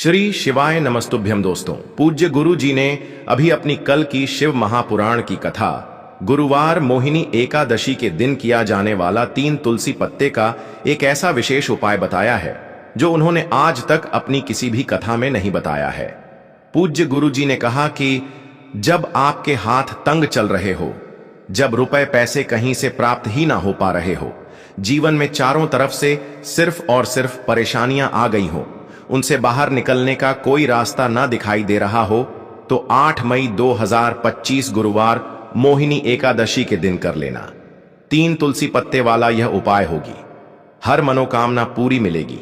श्री शिवाय नमस्तुभ्यम। दोस्तों, पूज्य गुरु जी ने अभी अपनी कल की शिव महापुराण की कथा गुरुवार मोहिनी एकादशी के दिन किया जाने वाला 3 तुलसी पत्ते का एक ऐसा विशेष उपाय बताया है जो उन्होंने आज तक अपनी किसी भी कथा में नहीं बताया है। पूज्य गुरु जी ने कहा कि जब आपके हाथ तंग चल रहे हो, जब रुपए पैसे कहीं से प्राप्त ही ना हो पा रहे हो, जीवन में चारों तरफ से सिर्फ और सिर्फ परेशानियां आ गई हो, उनसे बाहर निकलने का कोई रास्ता ना दिखाई दे रहा हो, तो 8 मई 2025 गुरुवार मोहिनी एकादशी के दिन कर लेना। 3 तुलसी पत्ते वाला यह उपाय होगी। हर मनोकामना पूरी मिलेगी,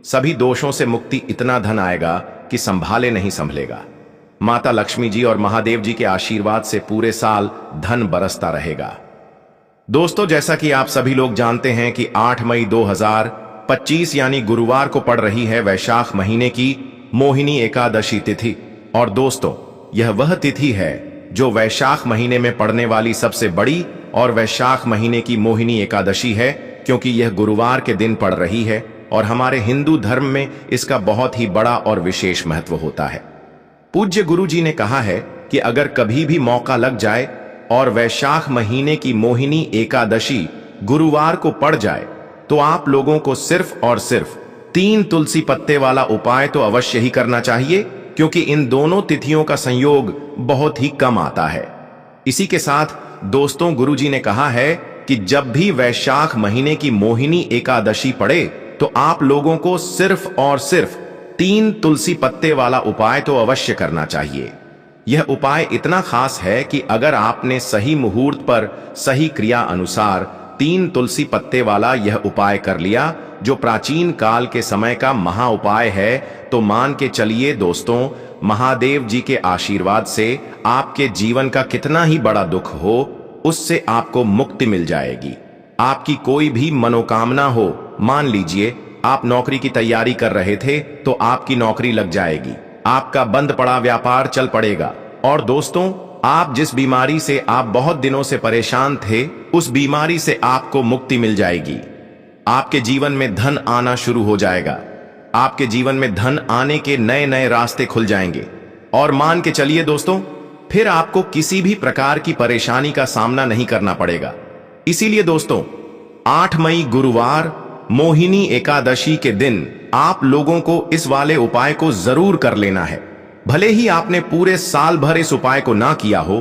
सभी दोषों से मुक्ति, इतना धन आएगा कि संभाले नहीं संभलेगा। माता लक्ष्मी जी और महादेव जी के आशीर्वाद से पूरे साल धन बरसता रहेगा। दोस्तों, जैसा कि आप सभी लोग जानते हैं कि 8 मई 2025 यानी गुरुवार को पड़ रही है वैशाख महीने की मोहिनी एकादशी तिथि। और दोस्तों, यह वह तिथि है जो वैशाख महीने में पड़ने वाली सबसे बड़ी और वैशाख महीने की मोहिनी एकादशी है, क्योंकि यह गुरुवार के दिन पड़ रही है और हमारे हिंदू धर्म में इसका बहुत ही बड़ा और विशेष महत्व होता है। पूज्य गुरु जी ने कहा है कि अगर कभी भी मौका लग जाए और वैशाख महीने की मोहिनी एकादशी गुरुवार को पड़ जाए, तो आप लोगों को सिर्फ और सिर्फ 3 तुलसी पत्ते वाला उपाय तो अवश्य ही करना चाहिए, क्योंकि इन दोनों तिथियों का संयोग बहुत ही कम आता है। इसी के साथ दोस्तों, गुरुजी ने कहा है कि जब भी वैशाख महीने की मोहिनी एकादशी पड़े, तो आप लोगों को सिर्फ और सिर्फ 3 तुलसी पत्ते वाला उपाय तो अवश्य करना चाहिए। यह उपाय इतना खास है कि अगर आपने सही मुहूर्त पर सही क्रिया अनुसार 3 तुलसी पत्ते वाला यह उपाय कर लिया, जो प्राचीन काल के समय का महा उपाय है, तो मान के चलिए दोस्तों, महादेव जी के आशीर्वाद से आपके जीवन का कितना ही बड़ा दुख हो, उससे आपको मुक्ति मिल जाएगी। आपकी कोई भी मनोकामना हो, मान लीजिए आप नौकरी की तैयारी कर रहे थे तो आपकी नौकरी लग जाएगी, आपका बंद पड़ा व्यापार चल पड़ेगा, और दोस्तों, आप जिस बीमारी से आप बहुत दिनों से परेशान थे, उस बीमारी से आपको मुक्ति मिल जाएगी। आपके जीवन में धन आना शुरू हो जाएगा, आपके जीवन में धन आने के नए नए रास्ते खुल जाएंगे, और मान के चलिए दोस्तों, फिर आपको किसी भी प्रकार की परेशानी का सामना नहीं करना पड़ेगा। इसीलिए दोस्तों, 8 मई गुरुवार मोहिनी एकादशी के दिन आप लोगों को इस वाले उपाय को जरूर कर लेना है। भले ही आपने पूरे साल भर इस उपाय को ना किया हो,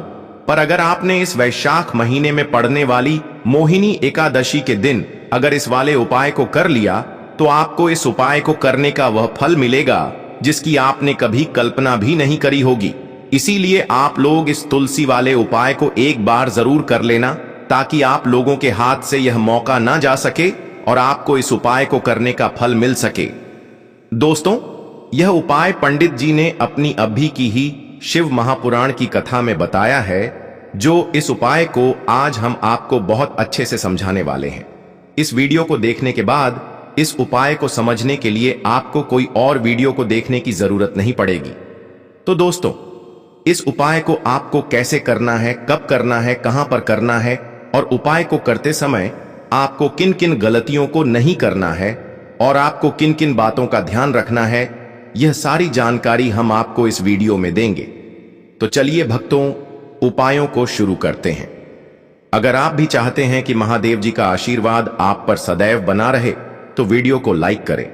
पर अगर आपने इस वैशाख महीने में पड़ने वाली मोहिनी एकादशी के दिन अगर इस वाले उपाय को कर लिया, तो आपको इस उपाय को करने का वह फल मिलेगा जिसकी आपने कभी कल्पना भी नहीं करी होगी। इसीलिए आप लोग इस तुलसी वाले उपाय को एक बार जरूर कर लेना, ताकि आप लोगों के हाथ से यह मौका ना जा सके और आपको इस उपाय को करने का फल मिल सके। दोस्तों, यह उपाय पंडित जी ने अपनी अभी की ही शिव महापुराण की कथा में बताया है, जो इस उपाय को आज हम आपको बहुत अच्छे से समझाने वाले हैं। इस वीडियो को देखने के बाद इस उपाय को समझने के लिए आपको कोई और वीडियो को देखने की जरूरत नहीं पड़ेगी। तो दोस्तों, इस उपाय को आपको कैसे करना है, कब करना है, कहां पर करना है, और उपाय को करते समय आपको किन किन गलतियों को नहीं करना है और आपको किन किन बातों का ध्यान रखना है, यह सारी जानकारी हम आपको इस वीडियो में देंगे। तो चलिए भक्तों, उपायों को शुरू करते हैं। अगर आप भी चाहते हैं कि महादेव जी का आशीर्वाद आप पर सदैव बना रहे, तो वीडियो को लाइक करें,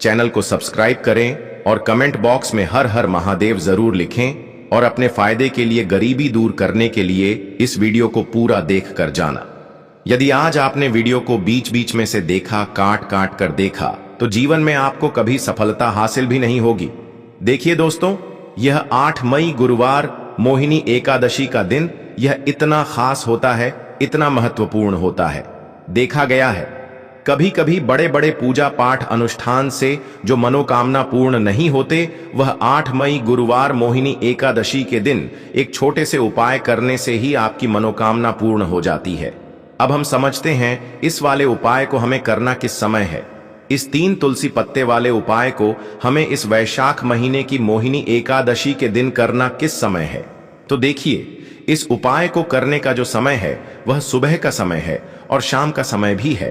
चैनल को सब्सक्राइब करें और कमेंट बॉक्स में हर हर महादेव जरूर लिखें, और अपने फायदे के लिए, गरीबी दूर करने के लिए इस वीडियो को पूरा देख कर जाना। यदि आज आपने वीडियो को बीच बीच में से देखा, काट काट कर देखा, तो जीवन में आपको कभी सफलता हासिल भी नहीं होगी। देखिए दोस्तों, यह 8 मई गुरुवार मोहिनी एकादशी का दिन यह इतना खास होता है, इतना महत्वपूर्ण होता है। देखा गया है कभी कभी बड़े बड़े पूजा पाठ अनुष्ठान से जो मनोकामना पूर्ण नहीं होते, वह 8 मई गुरुवार मोहिनी एकादशी के दिन एक छोटे से उपाय करने से ही आपकी मनोकामना पूर्ण हो जाती है। अब हम समझते हैं इस वाले उपाय को हमें करना किस समय है। इस 3 तुलसी पत्ते वाले उपाय को हमें इस वैशाख महीने की मोहिनी एकादशी के दिन करना किस समय है। तो देखिए, इस उपाय को करने का जो समय है वह सुबह का समय है और शाम का समय भी है।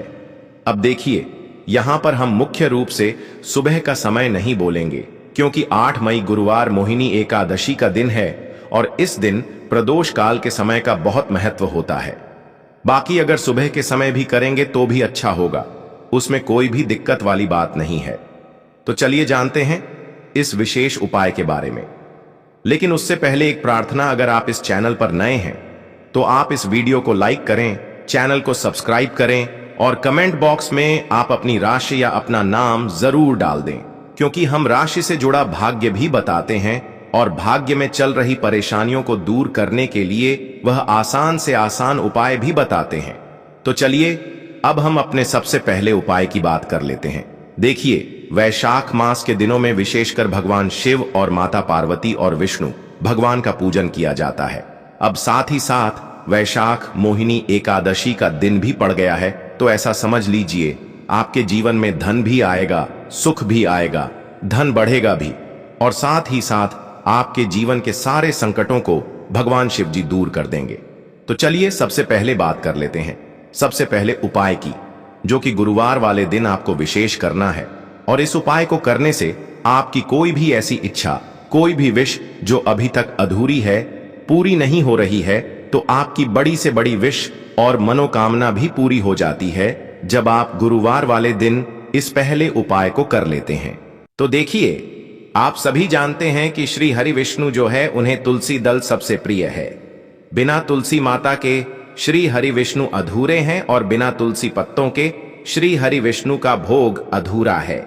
अब देखिए, यहां पर हम मुख्य रूप से सुबह का समय नहीं बोलेंगे, क्योंकि 8 मई गुरुवार मोहिनी एकादशी का दिन है और इस दिन प्रदोष काल के समय का बहुत महत्व होता है। बाकी अगर सुबह के समय भी करेंगे तो भी अच्छा होगा, उसमें कोई भी दिक्कत वाली बात नहीं है। तो चलिए जानते हैं इस विशेष उपाय के बारे में। लेकिन उससे पहले एक प्रार्थना, अगर आप इस चैनल पर नए हैं तो आप इस वीडियो को लाइक करें, चैनल को सब्सक्राइब करें और कमेंट बॉक्स में आप अपनी राशि या अपना नाम जरूर डाल दें, क्योंकि हम राशि से जुड़ा भाग्य भी बताते हैं और भाग्य में चल रही परेशानियों को दूर करने के लिए वह आसान से आसान उपाय भी बताते हैं। तो चलिए अब हम अपने सबसे पहले उपाय की बात कर लेते हैं। देखिए, वैशाख मास के दिनों में विशेषकर भगवान शिव और माता पार्वती और विष्णु भगवान का पूजन किया जाता है। अब साथ ही साथ वैशाख मोहिनी एकादशी का दिन भी पड़ गया है, तो ऐसा समझ लीजिए आपके जीवन में धन भी आएगा, सुख भी आएगा, धन बढ़ेगा भी, और साथ ही साथ आपके जीवन के सारे संकटों को भगवान शिव जी दूर कर देंगे। तो चलिए सबसे पहले बात कर लेते हैं सबसे पहले उपाय की, जो कि गुरुवार वाले दिन आपको विशेष करना है। और इस उपाय को करने से आपकी कोई भी ऐसी इच्छा, कोई भी विश जो अभी तक अधूरी है, पूरी नहीं हो रही है, तो आपकी बड़ी से बड़ी विश और मनोकामना भी पूरी हो जाती है जब आप गुरुवार वाले दिन इस पहले उपाय को कर लेते हैं। तो देखिए, आप सभी जानते हैं कि श्री हरि विष्णु जो है उन्हें तुलसी दल सबसे प्रिय है। बिना तुलसी माता के श्री हरि विष्णु अधूरे हैं और बिना तुलसी पत्तों के श्री हरि विष्णु का भोग अधूरा है।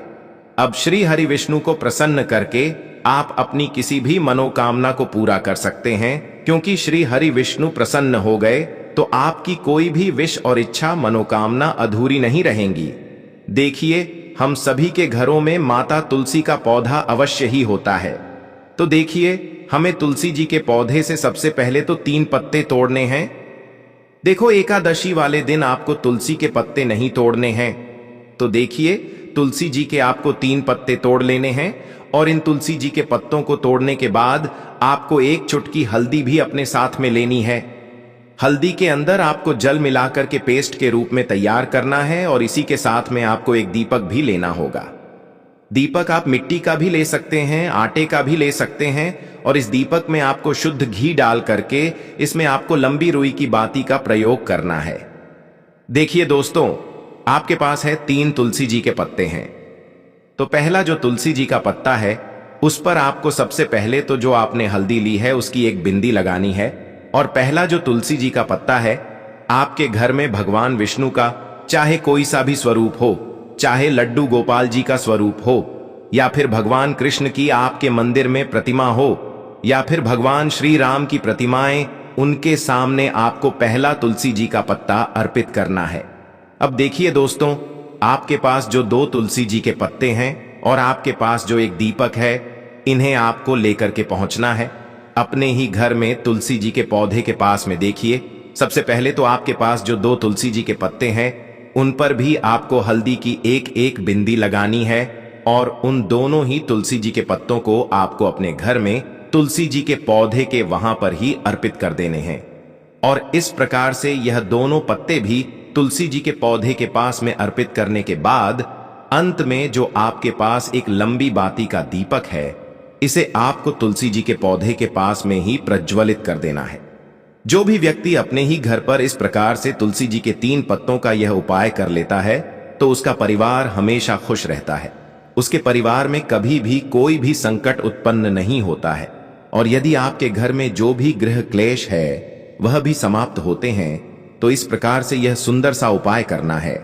अब श्री हरि विष्णु को प्रसन्न करके आप अपनी किसी भी मनोकामना को पूरा कर सकते हैं, क्योंकि श्री हरि विष्णु प्रसन्न हो गए तो आपकी कोई भी विश और इच्छा, मनोकामना अधूरी नहीं रहेंगी। देखिए, हम सभी के घरों में माता तुलसी का पौधा अवश्य ही होता है। तो देखिए, हमें तुलसी जी के पौधे से सबसे पहले तो 3 पत्ते तोड़ने हैं। देखो, एकादशी वाले दिन आपको तुलसी के पत्ते नहीं तोड़ने हैं। तो देखिए, तुलसी जी के आपको 3 पत्ते तोड़ लेने हैं और इन तुलसी जी के पत्तों को तोड़ने के बाद आपको 1 चुटकी हल्दी भी अपने साथ में लेनी है। हल्दी के अंदर आपको जल मिलाकर के पेस्ट के रूप में तैयार करना है और इसी के साथ में आपको एक दीपक भी लेना होगा। दीपक आप मिट्टी का भी ले सकते हैं, आटे का भी ले सकते हैं, और इस दीपक में आपको शुद्ध घी डाल करके इसमें आपको लंबी रुई की बाती का प्रयोग करना है। देखिए दोस्तों, आपके पास है 3 तुलसी जी के पत्ते हैं। तो पहला जो तुलसी जी का पत्ता है उस पर आपको सबसे पहले तो जो आपने हल्दी ली है उसकी एक बिंदी लगानी है। और पहला जो तुलसी जी का पत्ता है, आपके घर में भगवान विष्णु का चाहे कोई सा भी स्वरूप हो, चाहे लड्डू गोपाल जी का स्वरूप हो, या फिर भगवान कृष्ण की आपके मंदिर में प्रतिमा हो, या फिर भगवान श्री राम की प्रतिमाएं, उनके सामने आपको पहला तुलसी जी का पत्ता अर्पित करना है। अब देखिए दोस्तों, आपके पास जो 2 तुलसी जी के पत्ते हैं और आपके पास जो एक दीपक है, इन्हें आपको लेकर के पहुंचना है अपने ही घर में तुलसी जी के पौधे के पास में। देखिए, सबसे पहले तो आपके पास जो 2 तुलसी जी के पत्ते हैं उन पर भी आपको हल्दी की एक बिंदी लगानी है और उन दोनों ही तुलसी जी के पत्तों को आपको अपने घर में तुलसी जी के पौधे के वहां पर ही अर्पित कर देने हैं। और इस प्रकार से यह दोनों पत्ते भी तुलसी जी के पौधे के पास में अर्पित करने के बाद अंत में जो आपके पास एक लंबी बाती का दीपक है, इसे आपको तुलसी जी के पौधे के पास में ही प्रज्वलित कर देना है। जो भी व्यक्ति अपने ही घर पर इस प्रकार से तुलसी जी के 3 पत्तों का यह उपाय कर लेता है तो उसका परिवार हमेशा खुश रहता है। उसके परिवार में कभी भी कोई भी संकट उत्पन्न नहीं होता है और यदि आपके घर में जो भी गृह क्लेश है वह भी समाप्त होते हैं। तो इस प्रकार से यह सुंदर सा उपाय करना है।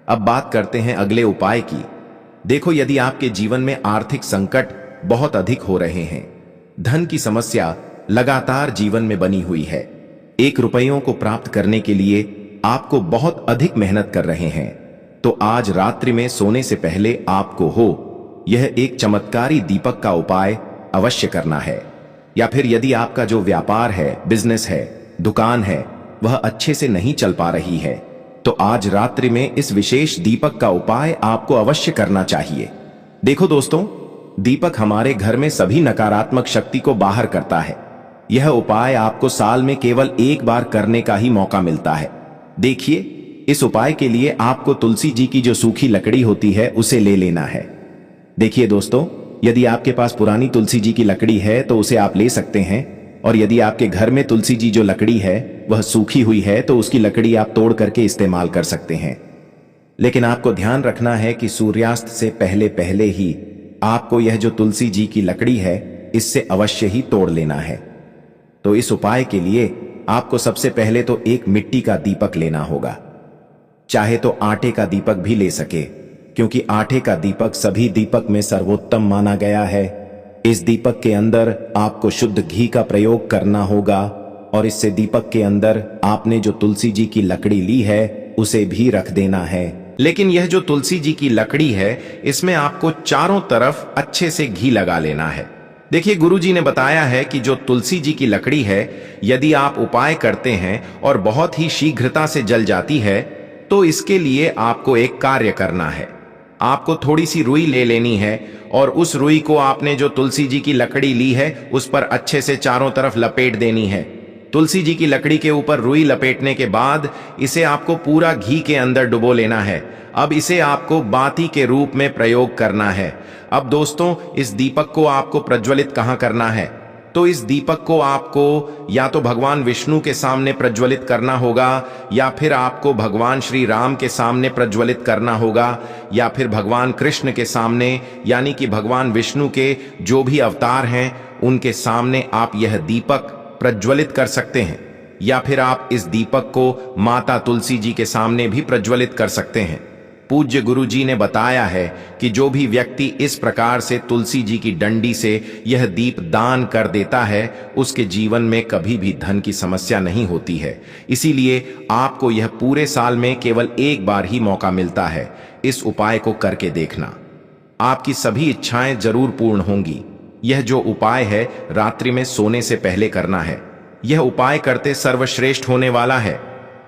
अब बात करते हैं अगले उपाय की। देखो, यदि आपके जीवन में आर्थिक संकट बहुत अधिक हो रहे हैं, धन की समस्या लगातार जीवन में बनी हुई है, 1 रुपयों को प्राप्त करने के लिए आपको बहुत अधिक मेहनत कर रहे हैं, तो आज रात्रि में सोने से पहले आपको यह एक चमत्कारी दीपक का उपाय अवश्य करना है। या फिर यदि आपका जो व्यापार है, बिजनेस है, दुकान है, वह अच्छे से नहीं चल पा रही है, तो आज रात्रि में इस विशेष दीपक का उपाय आपको अवश्य करना चाहिए। देखो दोस्तों, दीपक हमारे घर में सभी नकारात्मक शक्ति को बाहर करता है। यह उपाय आपको साल में केवल 1 बार करने का ही मौका मिलता है। देखिए, इस उपाय के लिए आपको तुलसी जी की जो सूखी लकड़ी होती है उसे ले लेना है। देखिए दोस्तों, यदि आपके पास पुरानी तुलसी जी की लकड़ी है तो उसे आप ले सकते हैं, और यदि आपके घर में तुलसी जी जो लकड़ी है वह सूखी हुई है तो उसकी लकड़ी आप तोड़ करके इस्तेमाल कर सकते हैं। लेकिन आपको ध्यान रखना है कि सूर्यास्त से पहले पहले ही आपको यह जो तुलसी जी की लकड़ी है इससे अवश्य ही तोड़ लेना है। तो इस उपाय के लिए आपको सबसे पहले तो एक मिट्टी का दीपक लेना होगा, चाहे तो आटे का दीपक भी ले सके, क्योंकि आटे का दीपक सभी दीपक में सर्वोत्तम माना गया है। इस दीपक के अंदर आपको शुद्ध घी का प्रयोग करना होगा, और इससे दीपक के अंदर आपने जो तुलसी जी की लकड़ी ली है उसे भी रख देना है। लेकिन यह जो तुलसी जी की लकड़ी है इसमें आपको चारों तरफ अच्छे से घी लगा लेना है। देखिए, गुरु जी ने बताया है कि जो तुलसी जी की लकड़ी है यदि आप उपाय करते हैं और बहुत ही शीघ्रता से जल जाती है तो इसके लिए आपको एक कार्य करना है। आपको थोड़ी सी रुई ले लेनी है और उस रुई को आपने जो तुलसी जी की लकड़ी ली है उस पर अच्छे से चारों तरफ लपेट देनी है। तुलसी जी की लकड़ी के ऊपर रुई लपेटने के बाद इसे आपको पूरा घी के अंदर डुबो लेना है। अब इसे आपको बाती के रूप में प्रयोग करना है। अब दोस्तों, इस दीपक को आपको प्रज्वलित कहाँ करना है? तो इस दीपक को आपको या तो भगवान विष्णु के सामने प्रज्वलित करना होगा, या फिर आपको भगवान श्री राम के सामने प्रज्वलित करना होगा, या फिर भगवान कृष्ण के सामने, यानी कि भगवान विष्णु के जो भी अवतार हैं उनके सामने आप यह दीपक प्रज्वलित कर सकते हैं। या फिर आप इस दीपक को माता तुलसी जी के सामने भी प्रज्वलित कर सकते हैं। पूज्य गुरु जी ने बताया है कि जो भी व्यक्ति इस प्रकार से तुलसी जी की डंडी से यह दीप दान कर देता है उसके जीवन में कभी भी धन की समस्या नहीं होती है। इसीलिए आपको यह पूरे साल में केवल एक बार ही मौका मिलता है। इस उपाय को करके देखना, आपकी सभी इच्छाएं जरूर पूर्ण होंगी। यह जो उपाय है रात्रि में सोने से पहले करना है। यह उपाय करते सर्वश्रेष्ठ होने वाला है।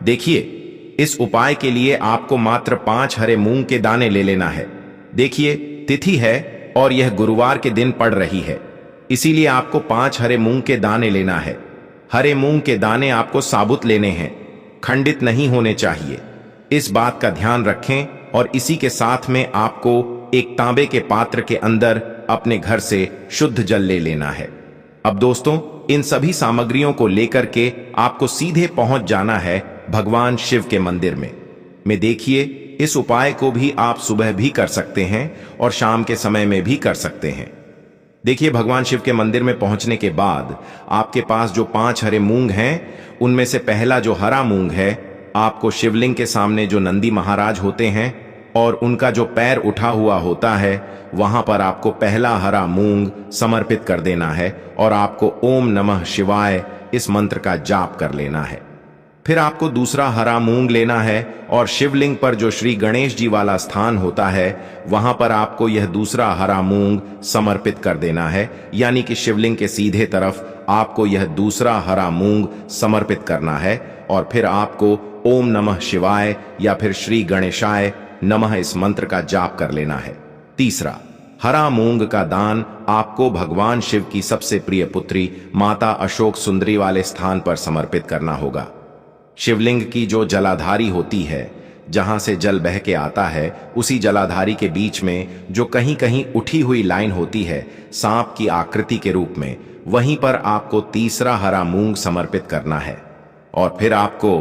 देखिए, इस उपाय के लिए आपको मात्र 5 हरे मूंग के दाने ले लेना है। देखिए, तिथि है और यह गुरुवार के दिन पड़ रही है, इसीलिए आपको 5 हरे मूंग के दाने लेना है। हरे मूंग के दाने आपको साबुत लेने हैं, खंडित नहीं होने चाहिए। इस बात का ध्यान रखें। और इसी के साथ में आपको एक तांबे के पात्र के अंदर अपने घर से शुद्ध जल ले लेना है। अब दोस्तों, इन सभी सामग्रियों को लेकर के आपको सीधे पहुंच जाना है भगवान शिव के मंदिर में देखिए, इस उपाय को भी आप सुबह भी कर सकते हैं और शाम के समय में भी कर सकते हैं। देखिए, भगवान शिव के मंदिर में पहुंचने के बाद आपके पास जो 5 हरे मूंग हैं उनमें से पहला जो हरा मूंग है आपको शिवलिंग के सामने जो नंदी महाराज होते हैं और उनका जो पैर उठा हुआ होता है वहां पर आपको पहला हरा मूंग समर्पित कर देना है और आपको ओम नमः शिवाय इस मंत्र का जाप कर लेना है। फिर आपको दूसरा हरा मूंग लेना है और शिवलिंग पर जो श्री गणेश जी वाला स्थान होता है वहां पर आपको यह दूसरा हरा मूंग समर्पित कर देना है, यानी कि शिवलिंग के सीधे तरफ आपको यह दूसरा हरा मूंग समर्पित करना है। और फिर आपको ओम नमः शिवाय या फिर श्री गणेशाय नमः इस मंत्र का जाप कर लेना है। तीसरा, हरा मूंग का दान आपको भगवान शिव की सबसे प्रिय पुत्री माता अशोक सुंदरी वाले स्थान पर समर्पित करना होगा। शिवलिंग की जो जलाधारी होती है, जहां से जल बह के आता है, उसी जलाधारी के बीच में जो कहीं कहीं उठी हुई लाइन होती है सांप की आकृति के रूप में, वहीं पर आपको तीसरा हरा मूंग समर्पित करना है। और फिर आपको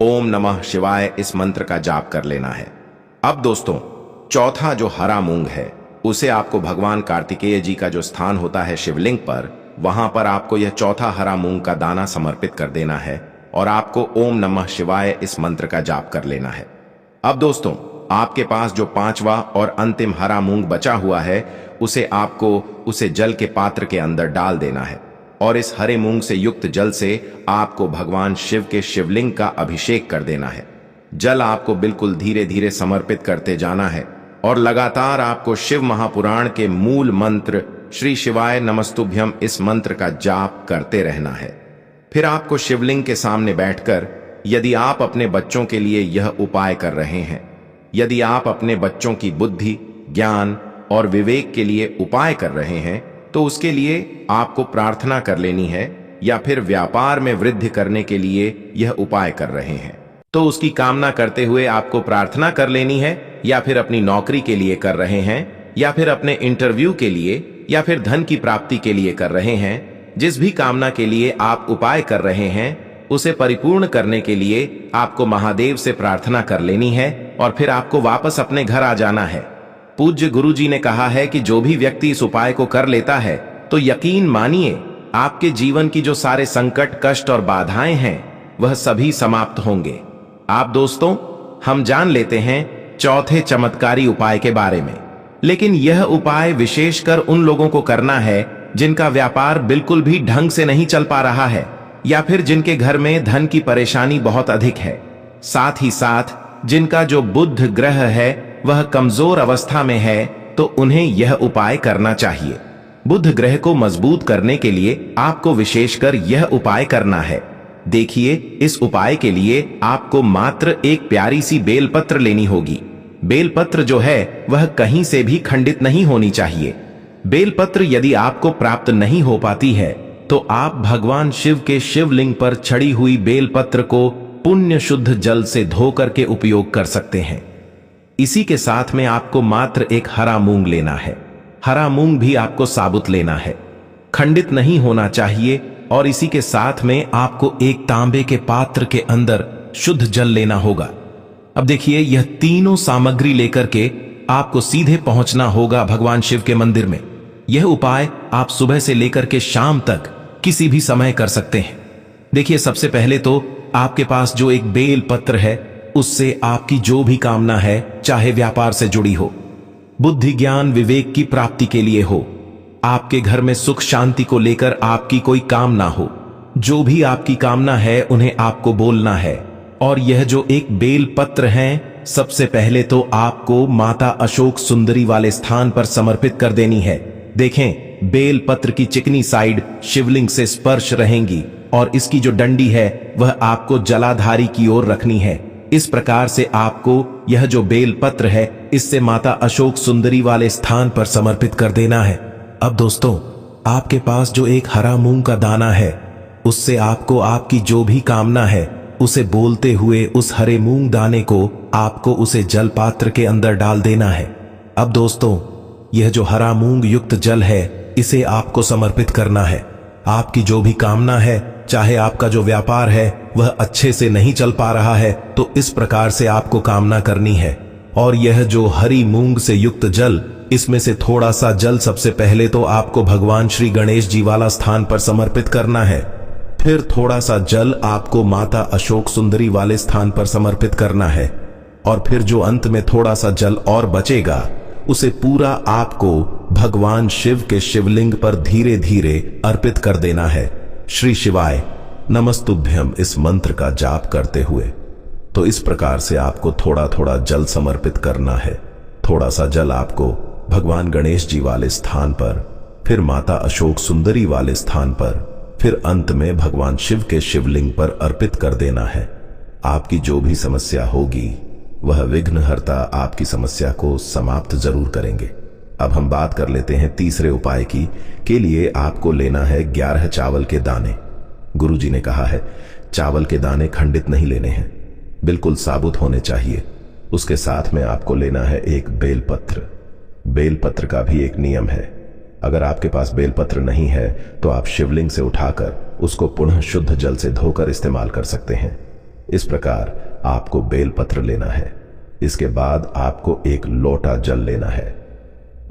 ओम नमः शिवाय इस मंत्र का जाप कर लेना है। अब दोस्तों, चौथा जो हरा मूंग है उसे आपको भगवान कार्तिकेय जी का जो स्थान होता है शिवलिंग पर, वहां पर आपको यह चौथा हरा मूंग का दाना समर्पित कर देना है और आपको ओम नमः शिवाय इस मंत्र का जाप कर लेना है। अब दोस्तों, आपके पास जो 5वां और अंतिम हरा मूंग बचा हुआ है उसे जल के पात्र के अंदर डाल देना है और इस हरे मूंग से युक्त जल से आपको भगवान शिव के शिवलिंग का अभिषेक कर देना है। जल आपको बिल्कुल धीरे धीरे समर्पित करते जाना है और लगातार आपको शिव महापुराण के मूल मंत्र श्री शिवाय नमस्तुभ्यम इस मंत्र का जाप करते रहना है। फिर आपको शिवलिंग के सामने बैठकर, यदि आप अपने बच्चों के लिए यह उपाय कर रहे हैं, यदि आप अपने बच्चों की बुद्धि, ज्ञान और विवेक के लिए उपाय कर रहे हैं, तो उसके लिए आपको प्रार्थना कर लेनी है, या फिर व्यापार में वृद्धि करने के लिए यह उपाय कर रहे हैं तो उसकी कामना करते हुए आपको प्रार्थना कर लेनी है, या फिर अपनी नौकरी के लिए कर रहे हैं, या फिर अपने इंटरव्यू के लिए, या फिर धन की प्राप्ति के लिए कर रहे हैं, जिस भी कामना के लिए आप उपाय कर रहे हैं उसे परिपूर्ण करने के लिए आपको महादेव से प्रार्थना कर लेनी है और फिर आपको वापस अपने घर आ जाना है। पूज्य गुरु जी ने कहा है कि जो भी व्यक्ति इस उपाय को कर लेता है तो यकीन मानिए आपके जीवन की जो सारे संकट, कष्ट और बाधाएं हैं वह सभी समाप्त होंगे। आप दोस्तों, हम जान लेते हैं चौथे चमत्कारी उपाय के बारे में, लेकिन यह उपाय विशेषकर उन लोगों को करना है जिनका व्यापार बिल्कुल भी ढंग से नहीं चल पा रहा है या फिर जिनके घर में धन की परेशानी बहुत अधिक है। साथ ही साथ जिनका जो बुध ग्रह है वह कमजोर अवस्था में है तो उन्हें यह उपाय करना चाहिए। बुध ग्रह को मजबूत करने के लिए आपको विशेषकर यह उपाय करना है। देखिए, इस उपाय के लिए आपको मात्र एक प्यारी सी बेलपत्र लेनी होगी। बेलपत्र जो है वह कहीं से भी खंडित नहीं होनी चाहिए। बेलपत्र यदि आपको प्राप्त नहीं हो पाती है तो आप भगवान शिव के शिवलिंग पर चढ़ी हुई बेलपत्र को पुण्य शुद्ध जल से धो करके उपयोग कर सकते हैं। इसी के साथ में आपको मात्र एक हरा मूंग लेना है। हरा मूंग भी आपको साबुत लेना है, खंडित नहीं होना चाहिए। और इसी के साथ में आपको एक तांबे के पात्र के अंदर शुद्ध जल लेना होगा। अब देखिए, यह तीनों सामग्री लेकर के आपको सीधे पहुंचना होगा भगवान शिव के मंदिर में। यह उपाय आप सुबह से लेकर के शाम तक किसी भी समय कर सकते हैं। देखिए, सबसे पहले तो आपके पास जो एक बेल पत्र है उससे आपकी जो भी कामना है, चाहे व्यापार से जुड़ी हो, बुद्धि ज्ञान विवेक की प्राप्ति के लिए हो, आपके घर में सुख शांति को लेकर आपकी कोई कामना हो, जो भी आपकी कामना है उन्हें आपको बोलना है। और यह जो एक बेल पत्र है, सबसे पहले तो आपको माता अशोक सुंदरी वाले स्थान पर समर्पित कर देनी है। देखें, बेल पत्र की चिकनी साइड शिवलिंग से स्पर्श रहेंगी और इसकी जो डंडी है वह आपको जलाधारी की ओर रखनी है। इस प्रकार से आपको यह जो बेल पत्र है इससे माता अशोक सुंदरी वाले स्थान पर समर्पित कर देना है। अब दोस्तों, आपके पास जो एक हरा मूंग का दाना है उससे आपको आपकी जो भी कामना है उसे बोलते हुए उस हरे मूंग दाने को आपको उसे जल पात्र के अंदर डाल देना है। अब दोस्तों, यह जो हरा मूंग युक्त जल है इसे आपको समर्पित करना है। आपकी जो भी कामना है, चाहे आपका जो व्यापार है वह अच्छे से नहीं चल पा रहा है, तो इस प्रकार से आपको कामना करनी है। और यह जो हरी मूंग से युक्त जल, इसमें से थोड़ा सा जल सबसे पहले तो आपको भगवान श्री गणेश जी वाला स्थान पर समर्पित करना है। फिर थोड़ा सा जल आपको माता अशोक सुंदरी वाले स्थान पर समर्पित करना है। और फिर जो अंत में थोड़ा सा जल और बचेगा उसे पूरा आपको भगवान शिव के शिवलिंग पर धीरे धीरे अर्पित कर देना है। श्री शिवाय नमस्तुभ्यम इस मंत्र का जाप करते हुए। तो इस प्रकार से आपको थोड़ा थोड़ा जल समर्पित करना है। थोड़ा सा जल आपको भगवान गणेश जी वाले स्थान पर, फिर माता अशोक सुंदरी वाले स्थान पर, फिर अंत में भगवान शिव के शिवलिंग पर अर्पित कर देना है। आपकी जो भी समस्या होगी वह विघ्नहर्ता आपकी समस्या को समाप्त जरूर करेंगे। अब हम बात कर लेते हैं तीसरे उपाय की। के लिए आपको लेना है 11 चावल के दाने। गुरुजी ने कहा है चावल के दाने खंडित नहीं लेने हैं, बिल्कुल साबुत होने चाहिए। उसके साथ में आपको लेना है एक बेलपत्र। बेलपत्र का भी एक नियम है, अगर आपके पास बेलपत्र नहीं है तो आप शिवलिंग से उठाकर उसको पुनः शुद्ध जल से धोकर इस्तेमाल कर सकते हैं। इस प्रकार आपको बेलपत्र लेना है। इसके बाद आपको एक लोटा जल लेना है।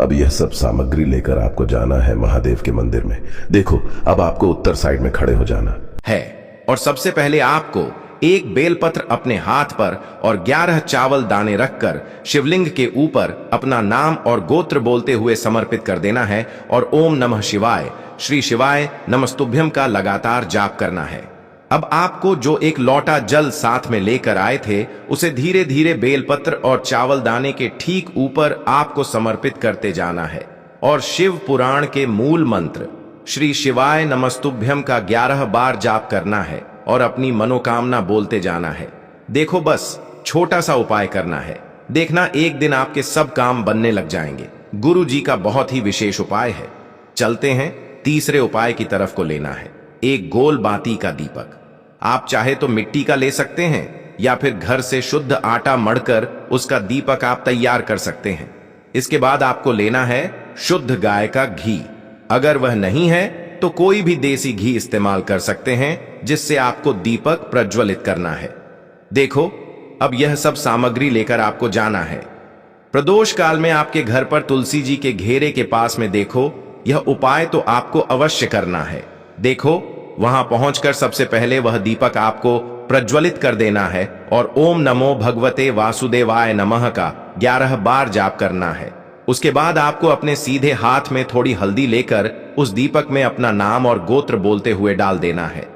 अब यह सब सामग्री लेकर आपको जाना है महादेव के मंदिर में। देखो, अब आपको उत्तर साइड में खड़े हो जाना है और सबसे पहले आपको एक बेलपत्र अपने हाथ पर और 11 चावल दाने रखकर शिवलिंग के ऊपर अपना नाम और गोत्र बोलते हुए समर्पित कर देना है और ओम नमः शिवाय, श्री शिवाय नमस्तुभ्यम का लगातार जाप करना है। अब आपको जो एक लोटा जल साथ में लेकर आए थे उसे धीरे धीरे बेलपत्र और चावल दाने के ठीक ऊपर आपको समर्पित करते जाना है और शिव पुराण के मूल मंत्र श्री शिवाय नमस्तुभ्यम का 11 बार जाप करना है और अपनी मनोकामना बोलते जाना है। देखो, बस छोटा सा उपाय करना है, देखना एक दिन आपके सब काम बनने लग जाएंगे। गुरु जी का बहुत ही विशेष उपाय है। चलते हैं तीसरे उपाय की तरफ को लेना है एक गोल बाती का दीपक। आप चाहे तो मिट्टी का ले सकते हैं या फिर घर से शुद्ध आटा मढ़कर उसका दीपक आप तैयार कर सकते हैं। इसके बाद आपको लेना है शुद्ध गाय का घी। अगर वह नहीं है तो कोई भी देसी घी इस्तेमाल कर सकते हैं, जिससे आपको दीपक प्रज्वलित करना है। देखो, अब यह सब सामग्री लेकर आपको जाना है। प्रदोष काल में आपके घर पर तुलसी जी के घेरे के पास में देखो, यह उपाय तो आपको अवश्य करना है। देखो, वहां पहुंचकर सबसे पहले वह दीपक आपको प्रज्वलित कर देना है और ओम नमो भगवते वासुदेवाय नमः का 11 बार जाप करना है। उसके बाद आपको अपने सीधे हाथ में थोड़ी हल्दी लेकर उस दीपक में अपना नाम और गोत्र बोलते हुए डाल देना है।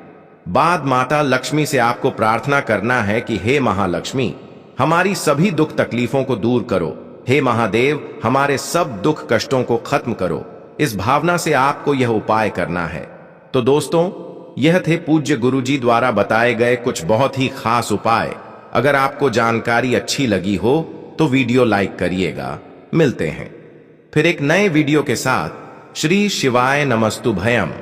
बाद माता लक्ष्मी से आपको प्रार्थना करना है कि हे महालक्ष्मी, हमारी सभी दुख तकलीफों को दूर करो। हे महादेव, हमारे सब दुख कष्टों को खत्म करो। इस भावना से आपको यह उपाय करना है। तो दोस्तों, यह थे पूज्य गुरुजी द्वारा बताए गए कुछ बहुत ही खास उपाय। अगर आपको जानकारी अच्छी लगी हो तो वीडियो लाइक करिएगा। मिलते हैं फिर एक नए वीडियो के साथ। श्री शिवाय नमस्तुभयम।